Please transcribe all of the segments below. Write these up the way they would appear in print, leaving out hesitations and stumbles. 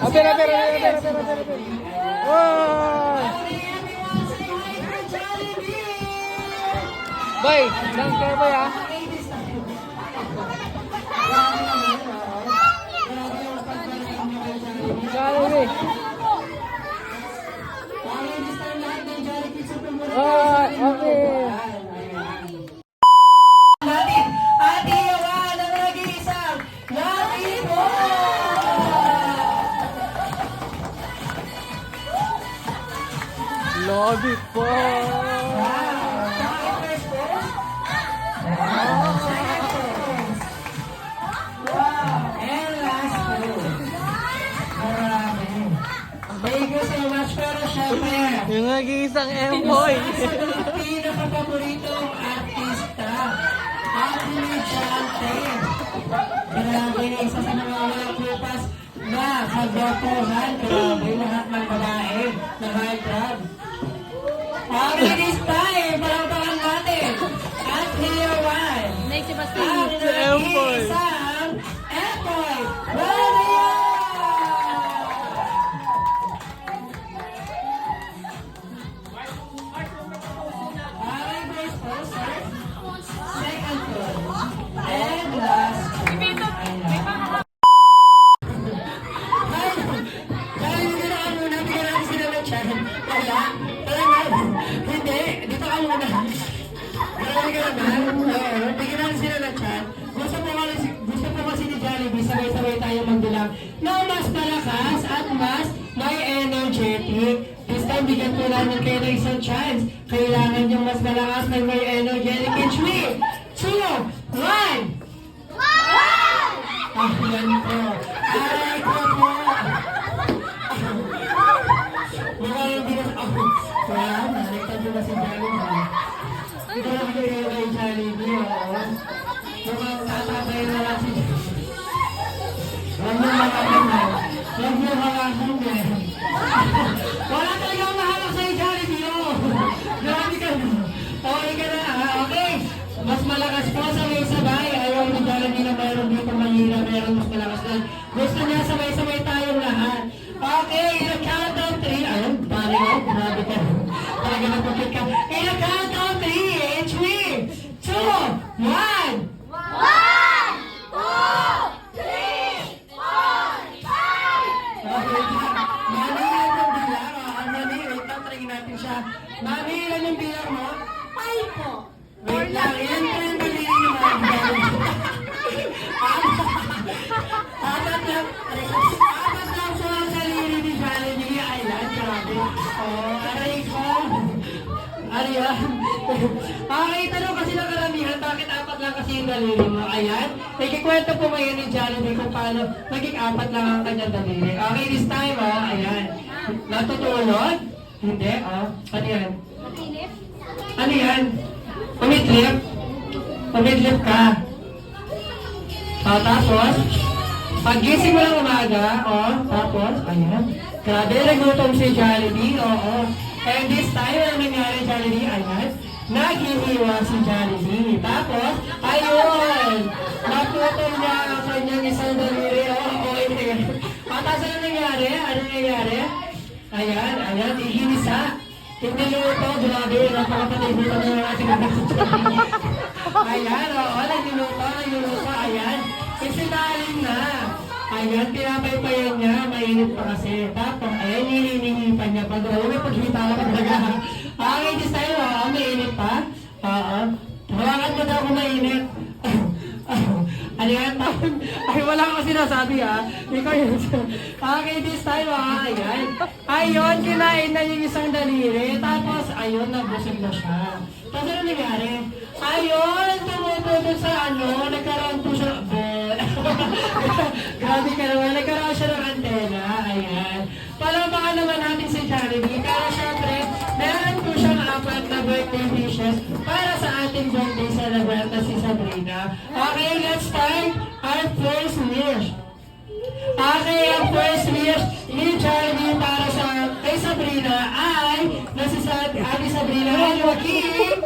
Aber. Wow! Bay, lang kayo ba ya? Jollibee. Okay. Love it po. Thank you so much, pero syempre, Yung nag-iisang emboy. pinaka-paboritong artista, Anthony Chante. Grabe, isa sa mga walang kupas na kagwapuhan. Grabe, lahat ng babae na high club. Okay, this time, palangpakan natin. At here one. Next si Basti. Ang Emboy. nag-iisang Emboy. Maria! Second one. And last one. Kaya hindi na ako muna, bigyan natin sila ng chance. Wala. Talaga. Hindi. Dito ka muna. Marami ka naman. Oo. Bigyan natin sila ng chance. Gusto po kasi ni Jollibee, sabay-sabay tayo magbilang na mas malakas at mas may energetic. This time, bigyan po namin kayo ng isang chance. Kailangan yung mas malakas na may energetic in 3, 2, 1! Yan po. Aray ko po. Wala yung binasa. Wala, naliktan ko na si Jollibee. Ito lang kayo kay Jollibee. Mukhang tatabay na lang si Jollibee. Huwag mo makakamay. Huwag mo makakamay. Wala talagang mahalak sa'yo, Jollibee. Grabe ka na. Okay ka na. Okay. Mas malakas po sabay-sabay. Ayaw ni Jollibee na mayroon dito mahira. Mayroon mas malakas na. Gusto niya sabay-sabay tayong lahat. Okay. In a countdown 3. Ayun. Pare mo. Grabe ka. Talaga nagpapit ka. In a countdown 3. In 3, 2, 1. Mami, ilan yung bilang? Mami, wait lang, try natin siya. Mami, ilan yung bilang mo? 5 po. Wait lang, ilan po yung daliri ni Mami? Apat lang. Apat lang po ang daliri ni Jollibee. Ayan, grabe. Oh, aray ko. Ayan. Okay, tanong kasi ng karamihan, bakit apat lang kasi yung daliri mo? Ayan. Ikikwento po ngayon ni Jollibee kung paano naging apat lang ang kanyang daliri. Okay, this time, ayan. Natutulog? Hindi, ano yan? Matinip. Ano yan? Pumidlip? Pumidlip ka. Tapos, pagising mo ng umaga, tapos, ayan. Grabe, nagutom si Jollibee, oo. And this time, ano nangyari Jollibee? Ayan. Naghihiwa si Jollibee. Tapos, ayun! Naputol niya ang kanyang isang daliri. Patas, ano nangyari? Ano nangyari? Ayan, ihinisa. Hindi luto, grabe, napakapatay nito ng mga ating ayan, nagluluto, ayan. Isinalim na. Ayan, pinapaypayan niya, mainit pa kasi. Tapos, ayan, nilinihipan niya. Pag may paghita ka talaga. Okay, this time, mainit pa. Hawakan mo daw kung mainit. Ano yan? Ay, wala kang sinasabi Ikaw yun. Okay, this time ayan. Ayun, kinain na yung isang daliri. Tapos, ayun, nabusog na siya. Tapos ano nangyari? Ayun, tumutulog sa nagkaroon po siya. Grabe ka naman, nagkaroon siya ng antena. Ayan. Palamakan naman natin si Jollibee. Pero syempre, meron po siyang apat na birthday wishes para sa ating birthday celebrant na si Sabrina. Okay, let's start our first wish. Okay, ang first wish ni Jollibee para sa kay Sabrina ay nasi sa Ate Sabrina ay lumaki.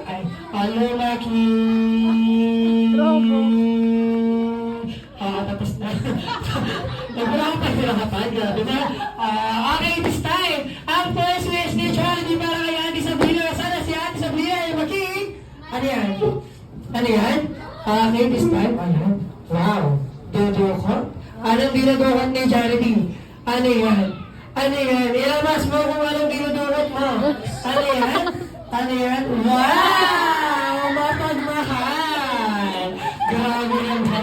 Ay, lumaki. Tapos na. Wala akong pagkakapan, grabe na. Okay, this time, ang first wish ni Charlie para kay Ate Sabrina. Sana si Ate Sabrina ay maging... Ano yan? Ano yan? Okay, this time, ayan. Wow, dudukot. Anong dinudukot ni Charity? Ano yan? Ano yan? Ilabas mo kung anong dinudukot mo. Ano yan? Ano yan? Wow! Mapagmahal! Grabe lang ba?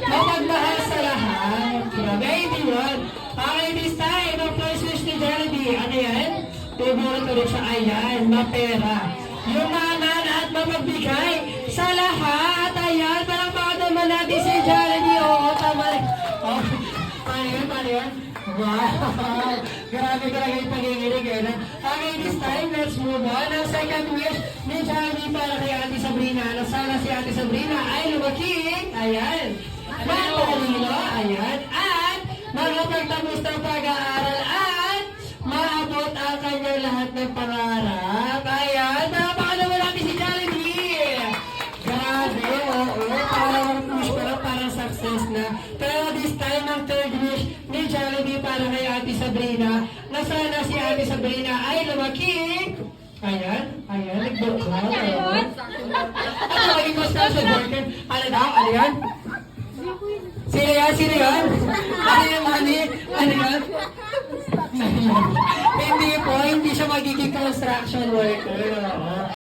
Mapagmahal sa lahat. Grabe, hindi yun. Okay, this time, ang first wish ni Jollibee. Ano yan? Tubulat ulit siya. Ayan, mapera. Yung manan at mamagbigay sa lahat. Ayan, palakpakan naman natin si Jollibee. Oo, tama. Oh, paano yun? Paano yun? Wow! Grabe talaga yung panginginig eh. Okay, this time, let's move on. Ang second wish ni Jollibee para kay Ate Sabrina. Na sana si Ate Sabrina ay lumaki. Ayan. Matalino. Ayan. At makapagtapos ng pag-aaral at maabot ang kanyang lahat ng pangarap. Ayan. Palakpakan naman natin si Jollibee. Grabe, oo. Parang push pa lang, parang success na. Pero this time, ang third wish ni Jollibee para kay Ate Sabrina, na sana si Ate Sabrina ay lumaki. Ayan, ayan, nag-book na. Ano maging construction worker? Ano daw? Ano yan? Sino yan? Sino yan? Ano yung honey? Ano yan? Hindi po, hindi siya magiging construction worker. Oo.